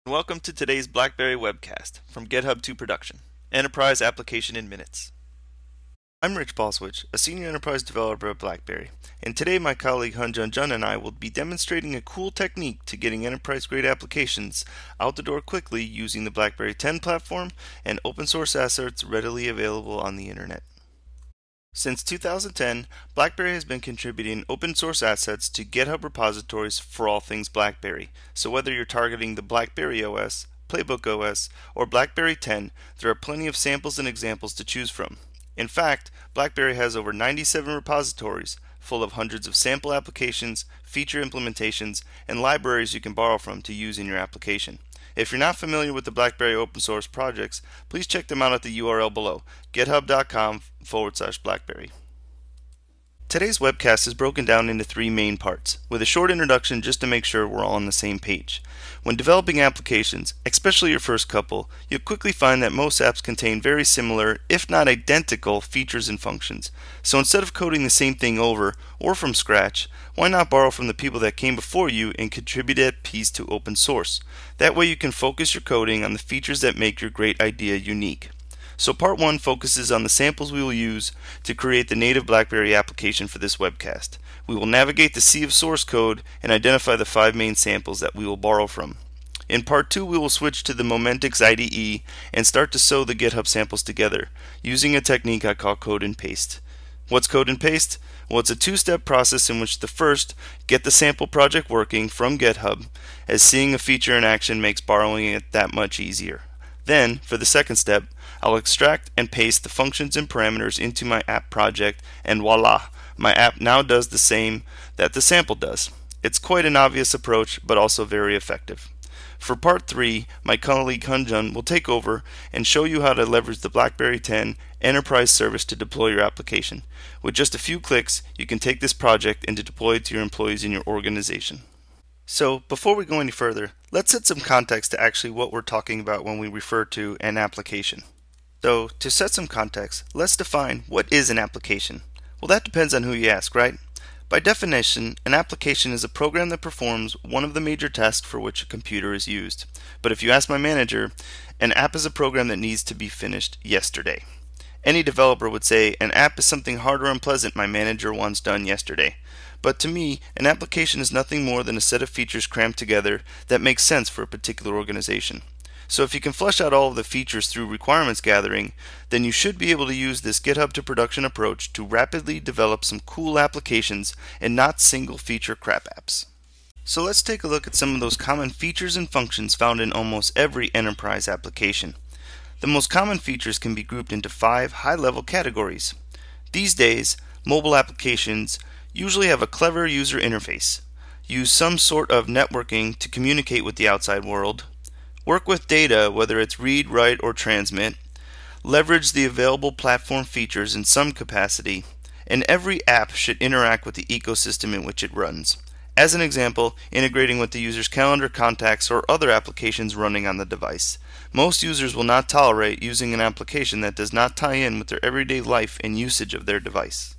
Welcome to today's BlackBerry webcast, from GitHub to production, Enterprise Application in Minutes. I'm Rich Balsewich, a senior enterprise developer at BlackBerry, and today my colleague HyunJun and I will be demonstrating a cool technique to getting enterprise-grade applications out the door quickly using the BlackBerry 10 platform and open source assets readily available on the internet. Since 2010, BlackBerry has been contributing open source assets to GitHub repositories for all things BlackBerry. So whether you're targeting the BlackBerry OS, Playbook OS, or BlackBerry 10, there are plenty of samples and examples to choose from. In fact, BlackBerry has over 97 repositories full of hundreds of sample applications, feature implementations, and libraries you can borrow from to use in your application. If you're not familiar with the BlackBerry open source projects, please check them out at the URL below, github.com/BlackBerry. Today's webcast is broken down into three main parts, with a short introduction just to make sure we're all on the same page. When developing applications, especially your first couple, you'll quickly find that most apps contain very similar, if not identical, features and functions. So instead of coding the same thing over, or from scratch, why not borrow from the people that came before you and contribute that piece to open source? That way you can focus your coding on the features that make your great idea unique. So part 1 focuses on the samples we will use to create the native BlackBerry application for this webcast. We will navigate the sea of source code and identify the 5 main samples that we will borrow from. In part 2 we will switch to the Momentix IDE and start to sew the GitHub samples together using a technique I call code and paste. What's code and paste? Well, it's a two-step process in which the first, get the sample project working from GitHub, as seeing a feature in action makes borrowing it that much easier. Then, for the second step, I'll extract and paste the functions and parameters into my app project, and voila, my app now does the same that the sample does. It's quite an obvious approach, but also very effective. For part 3, my colleague HyunJun will take over and show you how to leverage the BlackBerry 10 enterprise service to deploy your application. With just a few clicks, you can take this project and deploy it to your employees in your organization. So, before we go any further, let's set some context to actually what we're talking about when we refer to an application. So, to set some context, let's define what is an application. Well, that depends on who you ask, right? By definition, an application is a program that performs one of the major tasks for which a computer is used. But if you ask my manager, an app is a program that needs to be finished yesterday. Any developer would say, an app is something hard or unpleasant my manager wants done yesterday. But to me, an application is nothing more than a set of features crammed together that makes sense for a particular organization. So if you can flesh out all of the features through requirements gathering, then you should be able to use this GitHub to production approach to rapidly develop some cool applications and not single feature crap apps. So let's take a look at some of those common features and functions found in almost every enterprise application. The most common features can be grouped into 5 high-level categories. These days, mobile applications usually have a clever user interface, use some sort of networking to communicate with the outside world, work with data whether it's read, write, or transmit, leverage the available platform features in some capacity, and every app should interact with the ecosystem in which it runs. As an example, integrating with the user's calendar, contacts, or other applications running on the device. Most users will not tolerate using an application that does not tie in with their everyday life and usage of their device.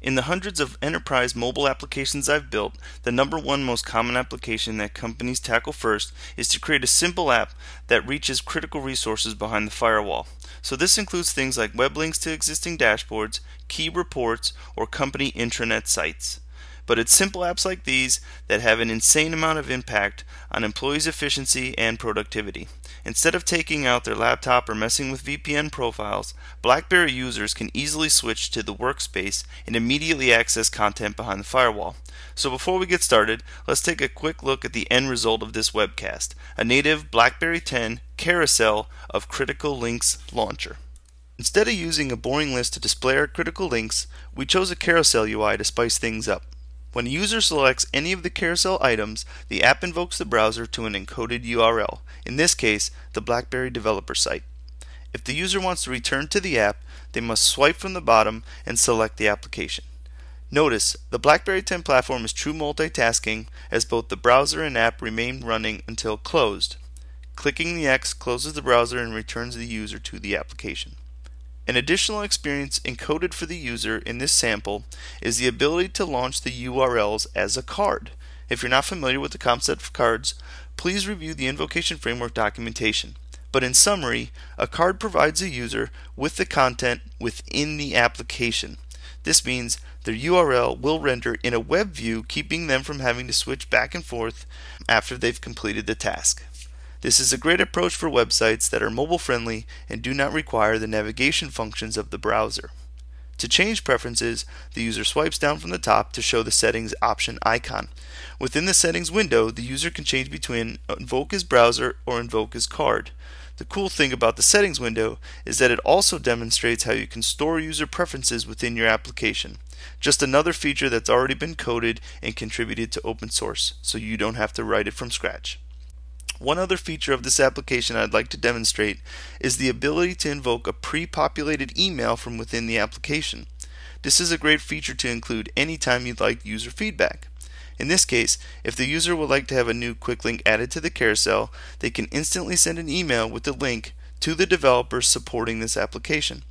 In the hundreds of enterprise mobile applications I've built, the number one most common application that companies tackle first is to create a simple app that reaches critical resources behind the firewall. So this includes things like web links to existing dashboards, key reports, or company intranet sites. But it's simple apps like these that have an insane amount of impact on employees' efficiency and productivity. Instead of taking out their laptop or messing with VPN profiles, BlackBerry users can easily switch to the workspace and immediately access content behind the firewall. So before we get started, let's take a quick look at the end result of this webcast, a native BlackBerry 10 carousel of critical links launcher. Instead of using a boring list to display our critical links, we chose a carousel UI to spice things up. When a user selects any of the carousel items, the app invokes the browser to an encoded URL, in this case, the BlackBerry developer site. If the user wants to return to the app, they must swipe from the bottom and select the application. Notice, the BlackBerry 10 platform is true multitasking, as both the browser and app remain running until closed. Clicking the X closes the browser and returns the user to the application. An additional experience encoded for the user in this sample is the ability to launch the URLs as a card. If you're not familiar with the concept of cards, please review the invocation framework documentation. But in summary, a card provides a user with the content within the application. This means their URL will render in a web view, keeping them from having to switch back and forth after they've completed the task. This is a great approach for websites that are mobile friendly and do not require the navigation functions of the browser. To change preferences, the user swipes down from the top to show the settings option icon. Within the settings window, the user can change between invoke as browser or invoke as card. The cool thing about the settings window is that it also demonstrates how you can store user preferences within your application. Just another feature that's already been coded and contributed to open source, so you don't have to write it from scratch. One other feature of this application I'd like to demonstrate is the ability to invoke a pre-populated email from within the application. This is a great feature to include anytime you'd like user feedback. In this case, if the user would like to have a new quick link added to the carousel, they can instantly send an email with the link to the developers supporting this application.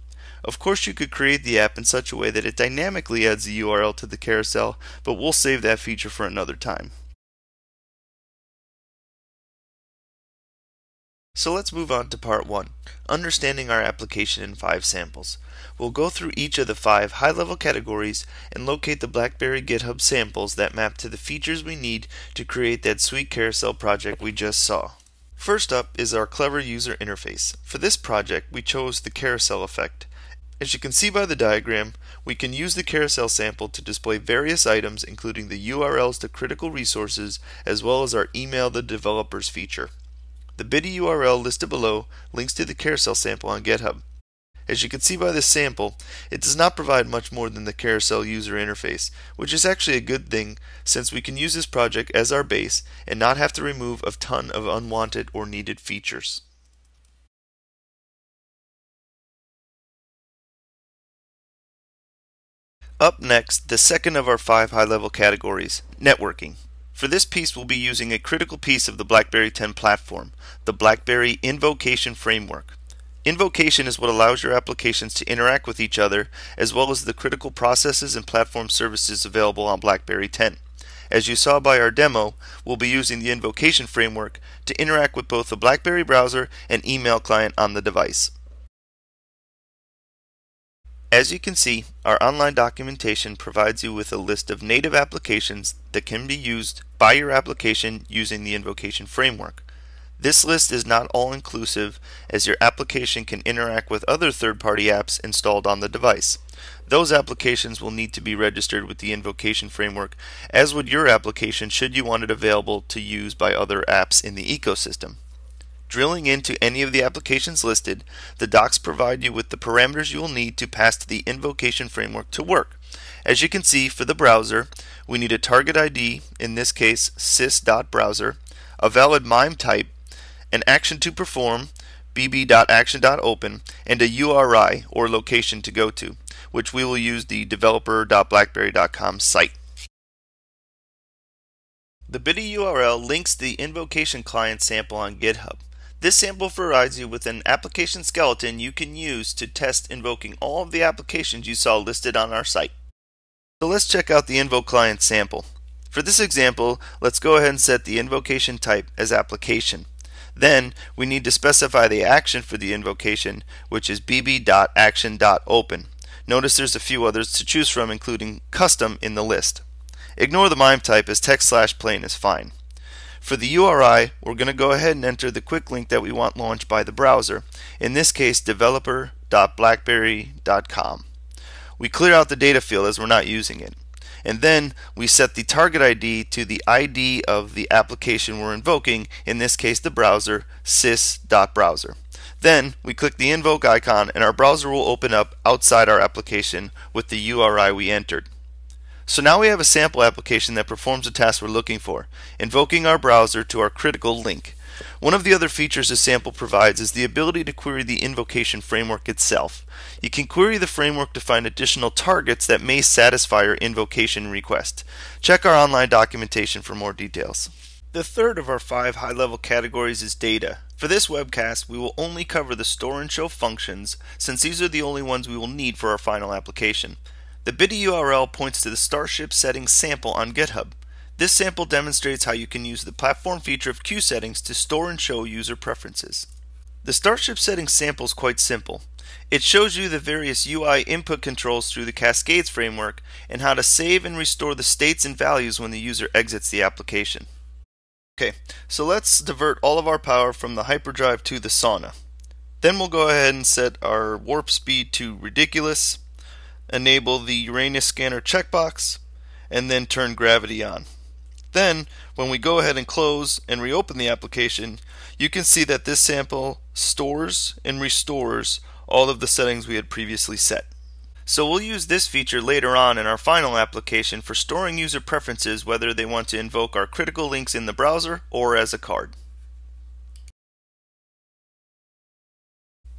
Of course, you could create the app in such a way that it dynamically adds the URL to the carousel, but we'll save that feature for another time. So let's move on to part 1, understanding our application in 5 samples. We'll go through each of the 5 high-level categories and locate the BlackBerry GitHub samples that map to the features we need to create that sweet carousel project we just saw. First up is our clever user interface. For this project, we chose the carousel effect. As you can see by the diagram, we can use the carousel sample to display various items, including the URLs to critical resources, as well as our email the developers feature. The bit.ly URL listed below links to the carousel sample on GitHub. As you can see by this sample, it does not provide much more than the carousel user interface, which is actually a good thing since we can use this project as our base and not have to remove a ton of unwanted or needed features. Up next, the second of our 5 high-level categories, networking. For this piece, we'll be using a critical piece of the BlackBerry 10 platform, the BlackBerry Invocation Framework. Invocation is what allows your applications to interact with each other, as well as the critical processes and platform services available on BlackBerry 10. As you saw by our demo, we'll be using the Invocation Framework to interact with both the BlackBerry browser and email client on the device. As you can see, our online documentation provides you with a list of native applications that can be used by your application using the Invocation Framework. This list is not all-inclusive, as your application can interact with other third-party apps installed on the device. Those applications will need to be registered with the Invocation Framework, as would your application should you want it available to use by other apps in the ecosystem. Drilling into any of the applications listed, the docs provide you with the parameters you will need to pass to the Invocation Framework to work. As you can see, for the browser, we need a target ID, in this case sys.browser, a valid MIME type, an action to perform, bb.action.open, and a URI, or location to go to, which we will use the developer.blackberry.com site. The bit.ly URL links the invocation client sample on GitHub. This sample provides you with an application skeleton you can use to test invoking all of the applications you saw listed on our site. So let's check out the invoke client sample. For this example, let's go ahead and set the invocation type as application. Then we need to specify the action for the invocation, which is bb.action.open. Notice there's a few others to choose from, including custom in the list. Ignore the MIME type, as text/plain is fine. For the URI, we're going to go ahead and enter the quick link that we want launched by the browser, in this case developer.blackberry.com. We clear out the data field as we're not using it. And then we set the target ID to the ID of the application we're invoking, in this case the browser, sys.browser. Then we click the invoke icon and our browser will open up outside our application with the URI we entered. So now we have a sample application that performs the task we're looking for, invoking our browser to our critical link. One of the other features this sample provides is the ability to query the invocation framework itself. You can query the framework to find additional targets that may satisfy your invocation request. Check our online documentation for more details. The third of our 5 high-level categories is data. For this webcast, we will only cover the store and show functions, since these are the only ones we will need for our final application. The bit.ly URL points to the Starship settings sample on GitHub. This sample demonstrates how you can use the platform feature of queue settings to store and show user preferences. The Starship settings sample is quite simple. It shows you the various UI input controls through the Cascades framework and how to save and restore the states and values when the user exits the application. Okay, so let's divert all of our power from the hyperdrive to the sauna. Then we'll go ahead and set our warp speed to ridiculous, enable the Uranus scanner checkbox, and then turn gravity on. Then, when we go ahead and close and reopen the application, you can see that this sample stores and restores all of the settings we had previously set. So we'll use this feature later on in our final application for storing user preferences, whether they want to invoke our critical links in the browser or as a card.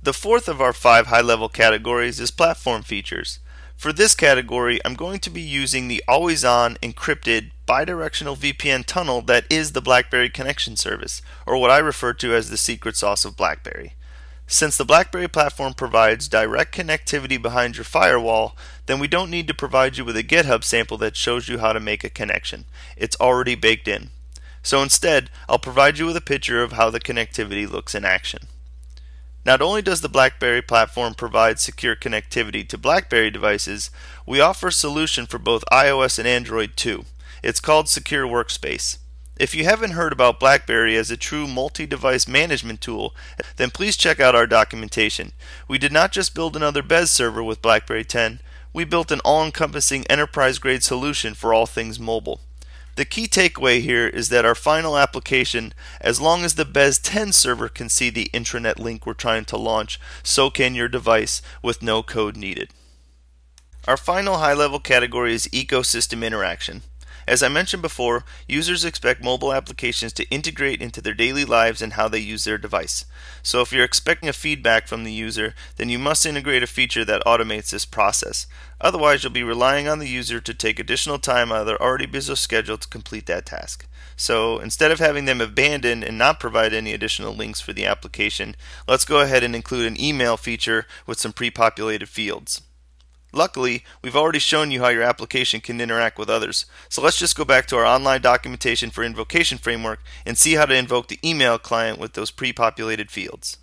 The fourth of our 5 high-level categories is platform features. For this category, I'm going to be using the always-on encrypted bidirectional VPN tunnel that is the BlackBerry connection service, or what I refer to as the secret sauce of BlackBerry. Since the BlackBerry platform provides direct connectivity behind your firewall, then we don't need to provide you with a GitHub sample that shows you how to make a connection. It's already baked in. So instead, I'll provide you with a picture of how the connectivity looks in action. Not only does the BlackBerry platform provide secure connectivity to BlackBerry devices, we offer a solution for both iOS and Android too. It's called Secure Workspace. If you haven't heard about BlackBerry as a true multi-device management tool, then please check out our documentation. We did not just build another Bez server with BlackBerry 10, we built an all-encompassing enterprise-grade solution for all things mobile. The key takeaway here is that our final application, as long as the Bez 10 server can see the intranet link we're trying to launch, so can your device with no code needed. Our final high-level category is ecosystem interaction. As I mentioned before, users expect mobile applications to integrate into their daily lives and how they use their device. So if you're expecting a feedback from the user, then you must integrate a feature that automates this process. Otherwise, you'll be relying on the user to take additional time out of their already busy schedule to complete that task. So instead of having them abandon and not provide any additional links for the application, let's go ahead and include an email feature with some pre-populated fields. Luckily, we've already shown you how your application can interact with others, so let's just go back to our online documentation for invocation framework and see how to invoke the email client with those pre-populated fields.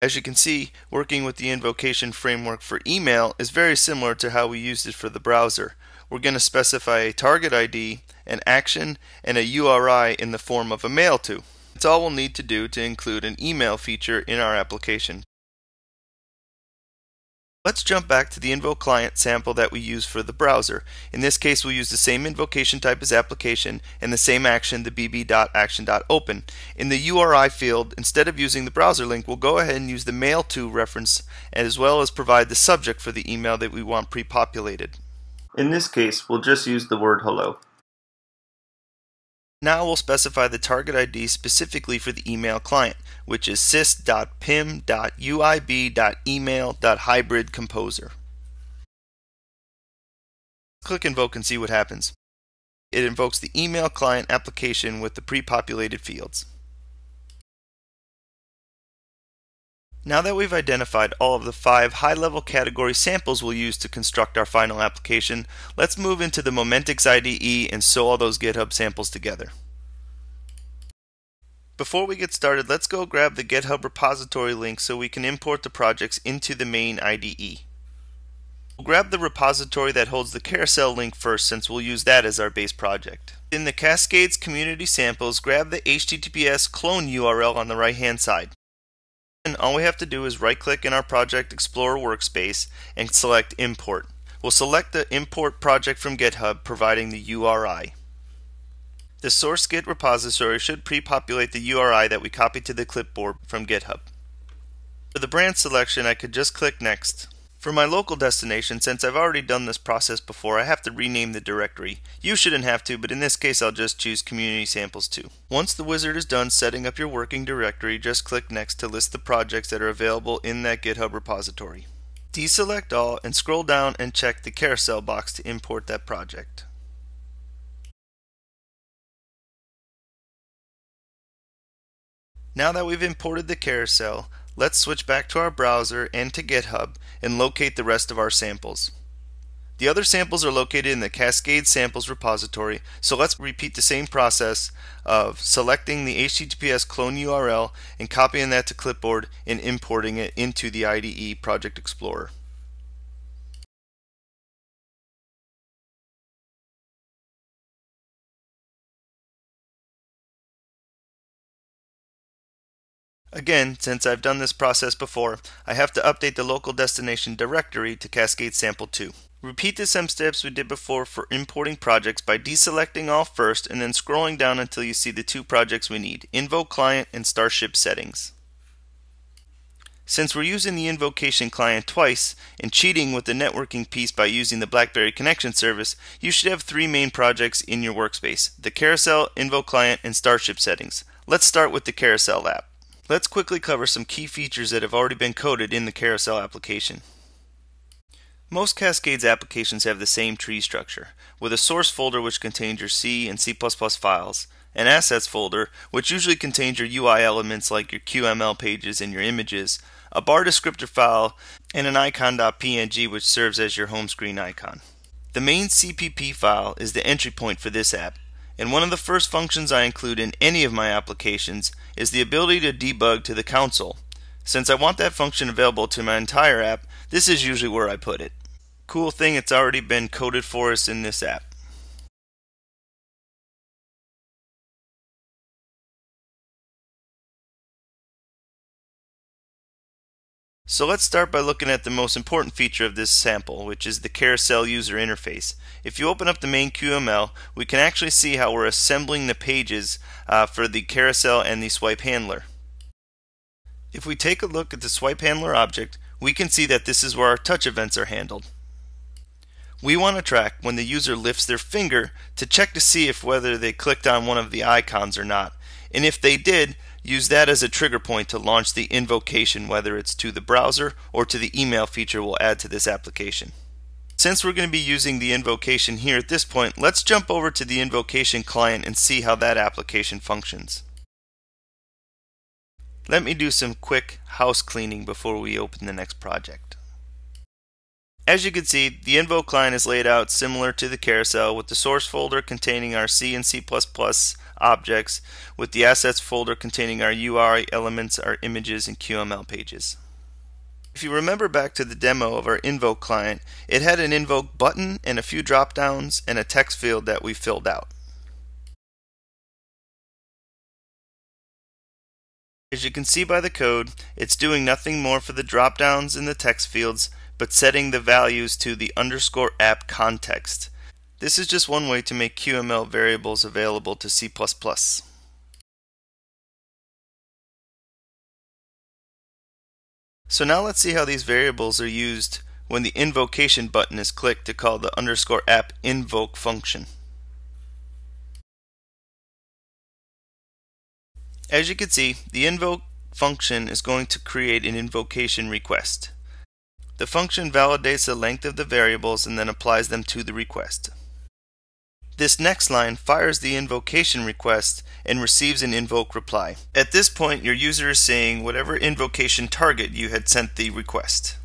As you can see, working with the invocation framework for email is very similar to how we used it for the browser. We're going to specify a target ID, an action, and a URI in the form of a mail to. That's all we'll need to do to include an email feature in our application. Let's jump back to the invoke client sample that we used for the browser. In this case, we'll use the same invocation type as application and the same action, the bb.action.open. In the URI field, instead of using the browser link, we'll go ahead and use the mail to reference as well as provide the subject for the email that we want pre-populated. In this case, we'll just use the word hello. Now we'll specify the target ID specifically for the email client, which is sys.pim.uib.email.hybridcomposer. Click invoke and see what happens. It invokes the email client application with the pre-populated fields. Now that we've identified all of the 5 high-level category samples we'll use to construct our final application, let's move into the Momentix IDE and sew all those GitHub samples together. Before we get started, let's go grab the GitHub repository link so we can import the projects into the main IDE. We'll grab the repository that holds the carousel link first, since we'll use that as our base project. In the Cascades community samples, grab the HTTPS clone URL on the right-hand side. And all we have to do is right-click in our Project Explorer workspace and select Import. We'll select the import project from GitHub, providing the URI. The source Git repository should pre-populate the URI that we copied to the clipboard from GitHub. For the branch selection, I could just click Next. For my local destination, since I've already done this process before, I have to rename the directory. You shouldn't have to, but in this case I'll just choose Community Samples 2. Once the wizard is done setting up your working directory, just click Next to list the projects that are available in that GitHub repository. Deselect all and scroll down and check the carousel box to import that project. Now that we've imported the carousel, let's switch back to our browser and to GitHub and locate the rest of our samples. The other samples are located in the Cascade Samples repository, so let's repeat the same process of selecting the HTTPS clone URL and copying that to clipboard and importing it into the IDE Project Explorer. Again, since I've done this process before, I have to update the local destination directory to Cascade Sample 2. Repeat the same steps we did before for importing projects by deselecting all first and then scrolling down until you see the two projects we need, Invoke Client and Starship Settings. Since we're using the invocation client twice and cheating with the networking piece by using the BlackBerry connection service, you should have three main projects in your workspace: the Carousel, Invoke Client, and Starship Settings. Let's start with the Carousel app. Let's quickly cover some key features that have already been coded in the Carousel application. Most Cascades applications have the same tree structure, with a source folder which contains your C and C++ files, an assets folder which usually contains your UI elements like your QML pages and your images, a bar descriptor file, and an icon.png which serves as your home screen icon. The main CPP file is the entry point for this app, and one of the first functions I include in any of my applications is the ability to debug to the console. Since I want that function available to my entire app, this is usually where I put it. Cool thing, it's already been coded for us in this app. So let's start by looking at the most important feature of this sample, which is the carousel user interface. If you open up the main QML, we can actually see how we're assembling the pages for the carousel and the swipe handler. If we take a look at the swipe handler object, we can see that this is where our touch events are handled. We want to track when the user lifts their finger to check to see if whether they clicked on one of the icons or not. And if they did, use that as a trigger point to launch the invocation, whether it's to the browser or to the email feature we'll add to this application. Since we're going to be using the invocation here at this point, let's jump over to the invocation client and see how that application functions. Let me do some quick house cleaning before we open the next project. As you can see, the Invoke client is laid out similar to the carousel, with the source folder containing our C and C++ objects, with the assets folder containing our UI elements, our images, and QML pages. If you remember back to the demo of our Invoke client, it had an Invoke button and a few drop downs and a text field that we filled out. As you can see by the code, it's doing nothing more for the drop downs in the text fields, but setting the values to the _app context. This is just one way to make QML variables available to C++. So now let's see how these variables are used when the invocation button is clicked to call the _app invoke function. As you can see, the invoke function is going to create an invocation request. The function validates the length of the variables and then applies them to the request. This next line fires the invocation request and receives an invoke reply. At this point, your user is saying whatever invocation target you had sent the request.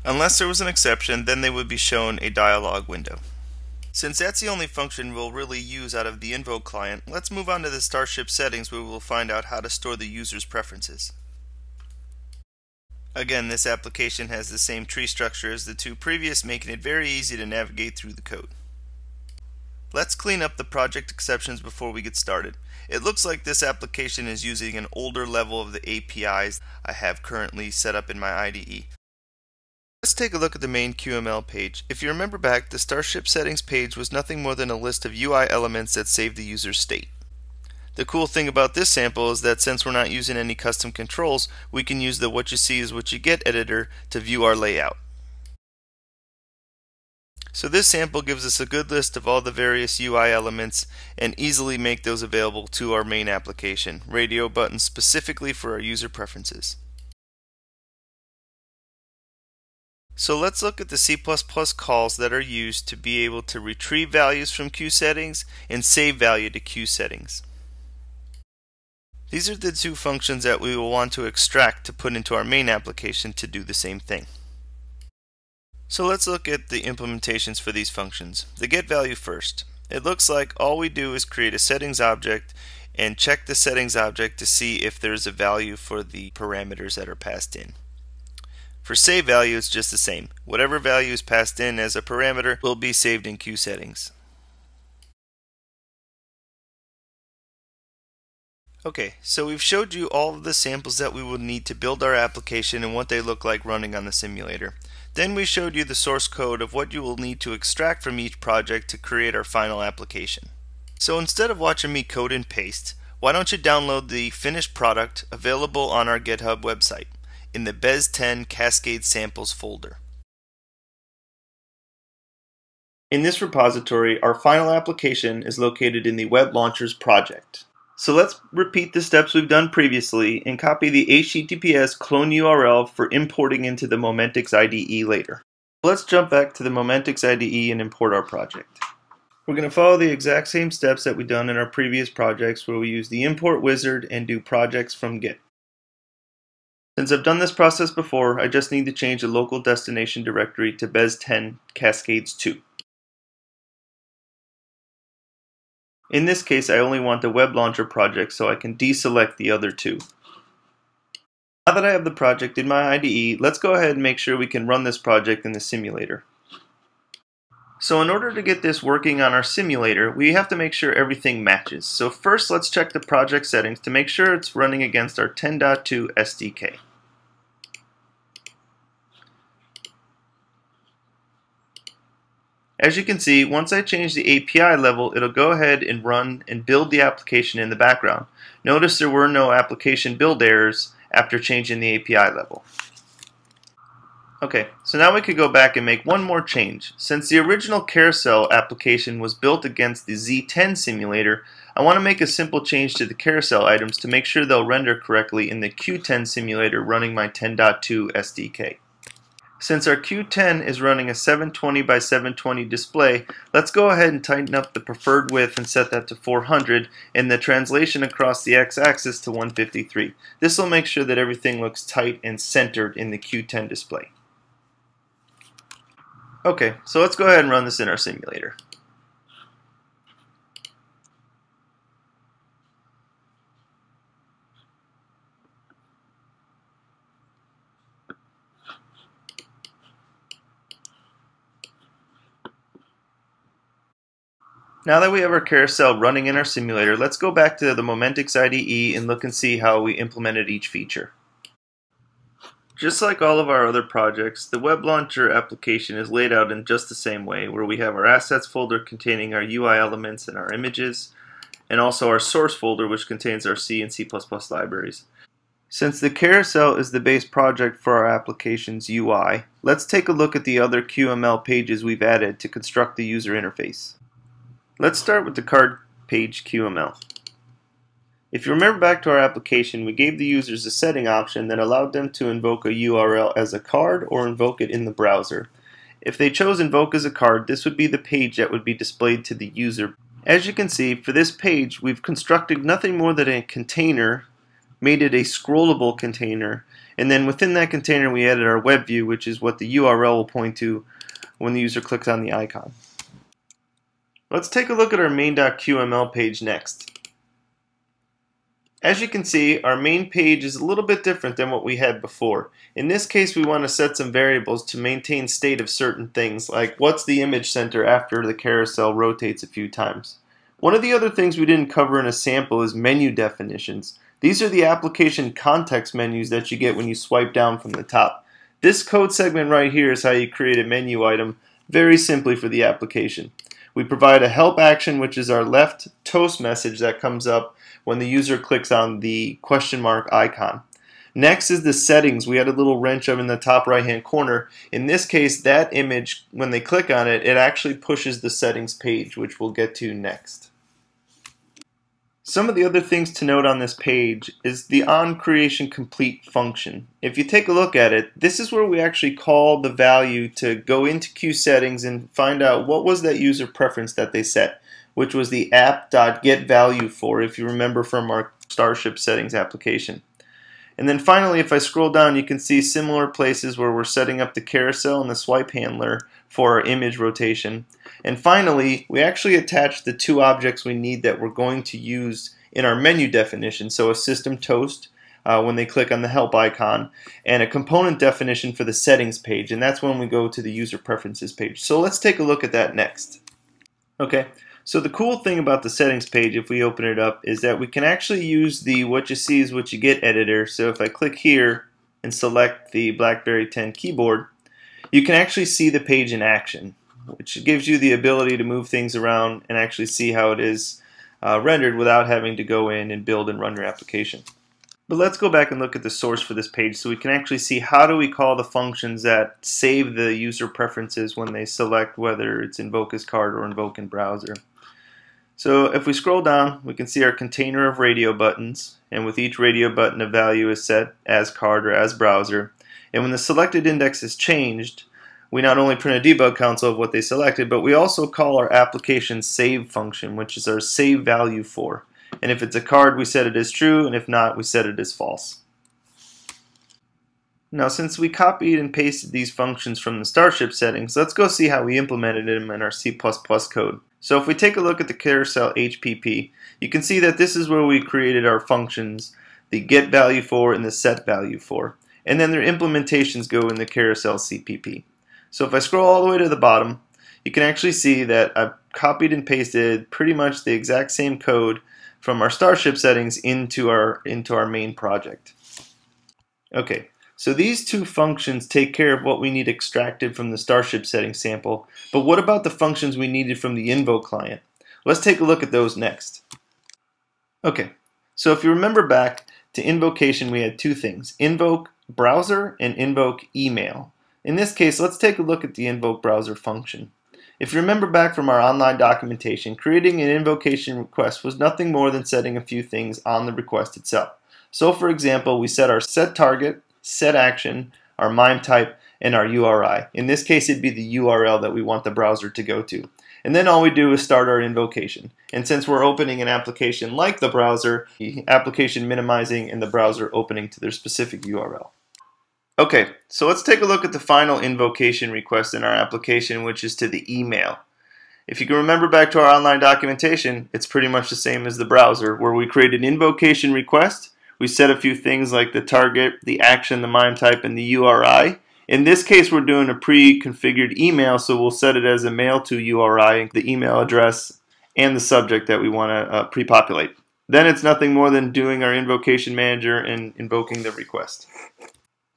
Unless there was an exception, then they would be shown a dialog window. Since that's the only function we'll really use out of the Invoke client, let's move on to the Starship settings, where we will find out how to store the user's preferences. Again, this application has the same tree structure as the two previous, making it very easy to navigate through the code. Let's clean up the project exceptions before we get started. It looks like this application is using an older level of the APIs I have currently set up in my IDE. Let's take a look at the main QML page. If you remember back, the Starship settings page was nothing more than a list of UI elements that save the user's state. The cool thing about this sample is that since we're not using any custom controls, we can use the What You See Is What You Get editor to view our layout. So this sample gives us a good list of all the various UI elements and easily make those available to our main application, radio buttons specifically for our user preferences. So let's look at the C++ calls that are used to be able to retrieve values from QSettings and save value to QSettings. These are the two functions that we will want to extract to put into our main application to do the same thing. So let's look at the implementations for these functions. The get value first. It looks like all we do is create a settings object and check the settings object to see if there's a value for the parameters that are passed in. For save value, it's just the same. Whatever value is passed in as a parameter will be saved in QSettings. Okay, so we've showed you all of the samples that we will need to build our application and what they look like running on the simulator. Then we showed you the source code of what you will need to extract from each project to create our final application. So instead of watching me code and paste, why don't you download the finished product available on our GitHub website in the Bez 10 Cascade Samples folder. In this repository, our final application is located in the Web Launchers project. So let's repeat the steps we've done previously and copy the HTTPS clone URL for importing into the Momentix IDE later. Let's jump back to the Momentix IDE and import our project. We're going to follow the exact same steps that we've done in our previous projects where we use the import wizard and do projects from Git. Since I've done this process before, I just need to change the local destination directory to Bez 10 Cascades 2. In this case, I only want the web launcher project, so I can deselect the other two. Now that I have the project in my IDE, let's go ahead and make sure we can run this project in the simulator. So in order to get this working on our simulator, we have to make sure everything matches. So first, let's check the project settings to make sure it's running against our 10.2 SDK. As you can see, once I change the API level, it'll go ahead and run and build the application in the background. Notice there were no application build errors after changing the API level. Okay, so now we could go back and make one more change. Since the original carousel application was built against the Z10 simulator, I want to make a simple change to the carousel items to make sure they'll render correctly in the Q10 simulator running my 10.2 SDK. Since our Q10 is running a 720 by 720 display, let's go ahead and tighten up the preferred width and set that to 400 and the translation across the x-axis to 153. This will make sure that everything looks tight and centered in the Q10 display. Okay, so let's go ahead and run this in our simulator. Now that we have our carousel running in our simulator, let's go back to the Momentix IDE and look and see how we implemented each feature. Just like all of our other projects, the web launcher application is laid out in just the same way, where we have our assets folder containing our UI elements and our images, and also our source folder which contains our C and C++ libraries. Since the carousel is the base project for our application's UI, let's take a look at the other QML pages we've added to construct the user interface. Let's start with the card page QML. If you remember back to our application, we gave the users a setting option that allowed them to invoke a URL as a card or invoke it in the browser. If they chose invoke as a card, this would be the page that would be displayed to the user. As you can see, for this page, we've constructed nothing more than a container, made it a scrollable container, and then within that container we added our web view, which is what the URL will point to when the user clicks on the icon. Let's take a look at our main.qml page next. As you can see, our main page is a little bit different than what we had before. In this case, we want to set some variables to maintain state of certain things, like what's the image center after the carousel rotates a few times. One of the other things we didn't cover in a sample is menu definitions. These are the application context menus that you get when you swipe down from the top. This code segment right here is how you create a menu item very simply for the application. We provide a help action, which is our left toast message that comes up when the user clicks on the question mark icon. Next is the settings. We had a little wrench up in the top right hand corner. In this case, that image, when they click on it, it actually pushes the settings page, which we'll get to next. Some of the other things to note on this page is the onCreationComplete function. If you take a look at it, this is where we actually call the value to go into QSettings and find out what was that user preference that they set, which was the app.getValue for, if you remember from our Starship settings application. And then finally, if I scroll down, you can see similar places where we're setting up the carousel and the swipe handler for our image rotation. And finally, we actually attach the two objects we need that we're going to use in our menu definition. So a system toast when they click on the help icon, and a component definition for the settings page, and that's when we go to the user preferences page. So let's take a look at that next. Okay, so the cool thing about the settings page, if we open it up, is that we can actually use the what you see is what you get editor. So if I click here and select the BlackBerry 10 keyboard, you can actually see the page in action, which gives you the ability to move things around and actually see how it is rendered without having to go in and build and run your application. But let's go back and look at the source for this page so we can actually see how do we call the functions that save the user preferences when they select whether it's invoke as card or invoke in browser. So if we scroll down, we can see our container of radio buttons, and with each radio button a value is set as card or as browser. And when the selected index is changed, we not only print a debug console of what they selected, but we also call our application save function, which is our save value for. And if it's a card, we set it as true, and if not, we set it as false. Now, since we copied and pasted these functions from the Starship settings, let's go see how we implemented them in our C++ code. So if we take a look at the carousel HPP, you can see that this is where we created our functions, the get value for and the set value for. And then their implementations go in the carousel CPP. So if I scroll all the way to the bottom, you can actually see that I've copied and pasted pretty much the exact same code from our Starship settings into our main project. Okay, so these two functions take care of what we need extracted from the Starship settings sample, but what about the functions we needed from the invoke client? Let's take a look at those next. Okay, so if you remember back to invocation, we had two things, invoke browser and invoke email. In this case, let's take a look at the invoke browser function. If you remember back from our online documentation, creating an invocation request was nothing more than setting a few things on the request itself. So for example, we set our set target, set action, our MIME type, and our URI. In this case, it'd be the URL that we want the browser to go to. And then all we do is start our invocation. And since we're opening an application like the browser, the application minimizing and the browser opening to their specific URL. Okay, so let's take a look at the final invocation request in our application, which is to the email. If you can remember back to our online documentation, it's pretty much the same as the browser, where we create an invocation request, we set a few things like the target, the action, the MIME type, and the URI. In this case, we're doing a pre-configured email, so we'll set it as a mail to URI, the email address, and the subject that we want to pre-populate. Then it's nothing more than doing our invocation manager and invoking the request.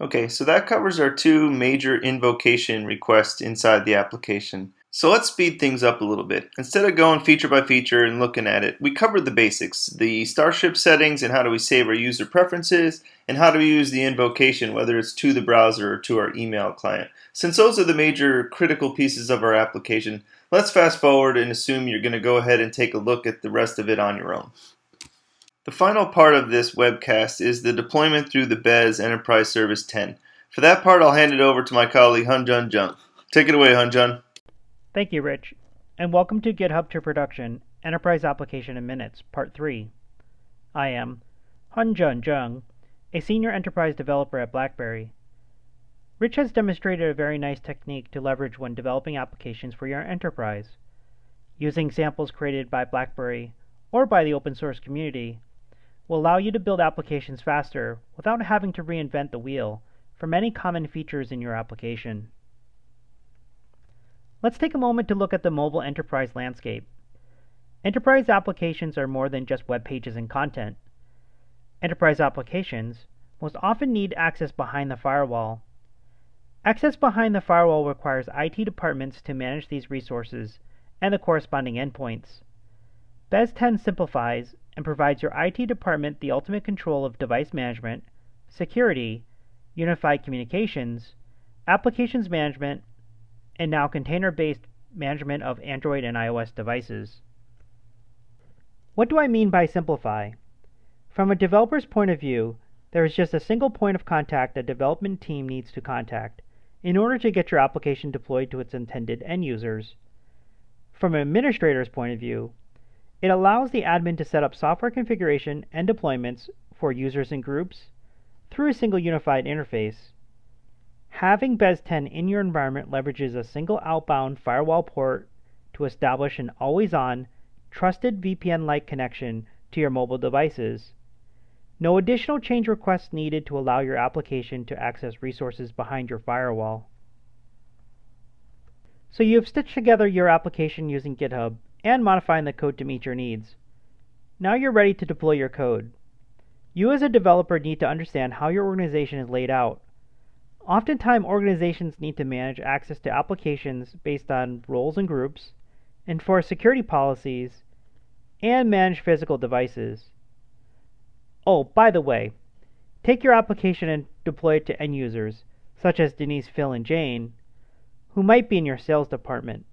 Okay, so that covers our two major invocation requests inside the application. So let's speed things up a little bit. Instead of going feature by feature and looking at it, we covered the basics, the Starship settings and how do we save our user preferences, and how do we use the invocation, whether it's to the browser or to our email client. Since those are the major critical pieces of our application, let's fast forward and assume you're going to go ahead and take a look at the rest of it on your own. The final part of this webcast is the deployment through the BES Enterprise Service 10. For that part, I'll hand it over to my colleague HyunJun Jung. Take it away, HyunJun. Thank you, Rich, and welcome to GitHub to Production, Enterprise Application in Minutes, Part 3. I am HyunJun Jung, a senior enterprise developer at BlackBerry. Rich has demonstrated a very nice technique to leverage when developing applications for your enterprise. Using samples created by BlackBerry or by the open source community will allow you to build applications faster without having to reinvent the wheel for many common features in your application. Let's take a moment to look at the mobile enterprise landscape. Enterprise applications are more than just web pages and content. Enterprise applications most often need access behind the firewall. Access behind the firewall requires IT departments to manage these resources and the corresponding endpoints. BES 10 simplifies and provides your IT department the ultimate control of device management, security, unified communications, applications management, and now container-based management of Android and iOS devices. What do I mean by simplify? From a developer's point of view, there is just a single point of contact a development team needs to contact in order to get your application deployed to its intended end users. From an administrator's point of view, it allows the admin to set up software configuration and deployments for users and groups, through a single unified interface. Having BES 10 in your environment leverages a single outbound firewall port to establish an always-on, trusted VPN-like connection to your mobile devices. No additional change requests needed to allow your application to access resources behind your firewall. So you have stitched together your application using GitHub and modifying the code to meet your needs. Now you're ready to deploy your code. You as a developer need to understand how your organization is laid out. Oftentimes, organizations need to manage access to applications based on roles and groups, enforce security policies, and manage physical devices. Oh, by the way, take your application and deploy it to end users, such as Denise, Phil, and Jane, who might be in your sales department.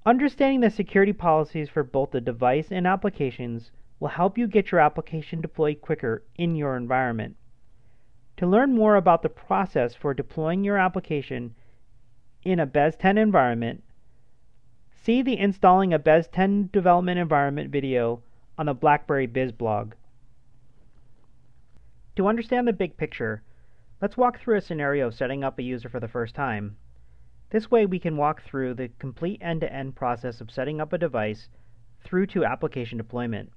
Understanding the security policies for both the device and applications will help you get your application deployed quicker in your environment. To learn more about the process for deploying your application in a BES 10 environment, see the Installing a BES 10 Development Environment video on the BlackBerry Biz blog. To understand the big picture, let's walk through a scenario of setting up a user for the first time. This way we can walk through the complete end-to-end process of setting up a device through to application deployment.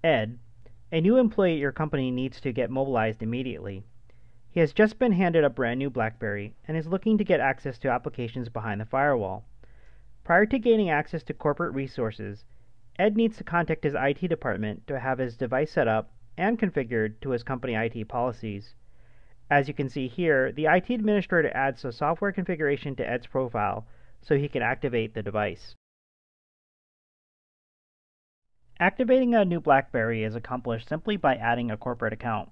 Ed, a new employee at your company, needs to get mobilized immediately. He has just been handed a brand new BlackBerry and is looking to get access to applications behind the firewall. Prior to gaining access to corporate resources, Ed needs to contact his IT department to have his device set up and configured to his company IT policies. As you can see here, the IT administrator adds a software configuration to Ed's profile so he can activate the device. Activating a new BlackBerry is accomplished simply by adding a corporate account.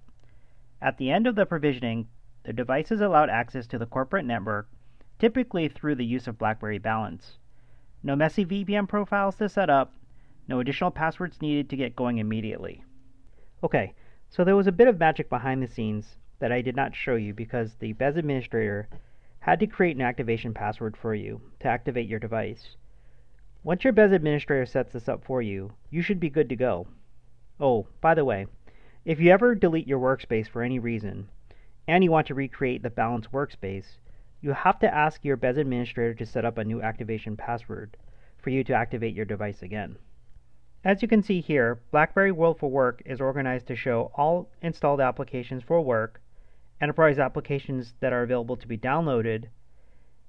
At the end of the provisioning, the device is allowed access to the corporate network, typically through the use of BlackBerry Balance. No messy VPN profiles to set up, no additional passwords needed to get going immediately. Okay, so there was a bit of magic behind the scenes that I did not show you because the BES administrator had to create an activation password for you to activate your device. Once your BES administrator sets this up for you, you should be good to go. Oh, by the way, if you ever delete your workspace for any reason, and you want to recreate the balanced workspace, you have to ask your BES administrator to set up a new activation password for you to activate your device again. As you can see here, BlackBerry World for Work is organized to show all installed applications for work, enterprise applications that are available to be downloaded,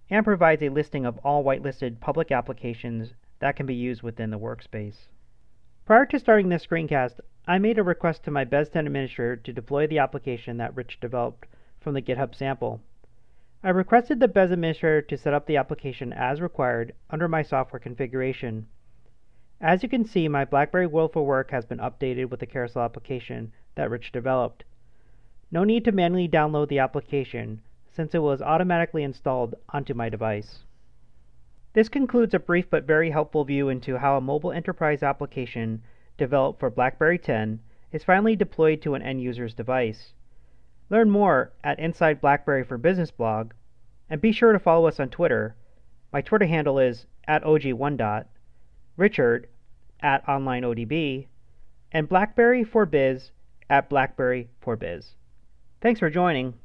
and provides a listing of all whitelisted public applications that can be used within the workspace. Prior to starting this screencast, I made a request to my BES 10 administrator to deploy the application that Rich developed from the GitHub sample. I requested the BES administrator to set up the application as required under my software configuration. As you can see, my BlackBerry World for Work has been updated with the carousel application that Rich developed. No need to manually download the application, since it was automatically installed onto my device. This concludes a brief but very helpful view into how a mobile enterprise application developed for BlackBerry 10 is finally deployed to an end user's device. Learn more at Inside BlackBerry for Business blog, and be sure to follow us on Twitter. My Twitter handle is @OG1dot, Richard @OnlineODB, and BlackBerry for Biz @BlackBerry for Biz. Thanks for joining.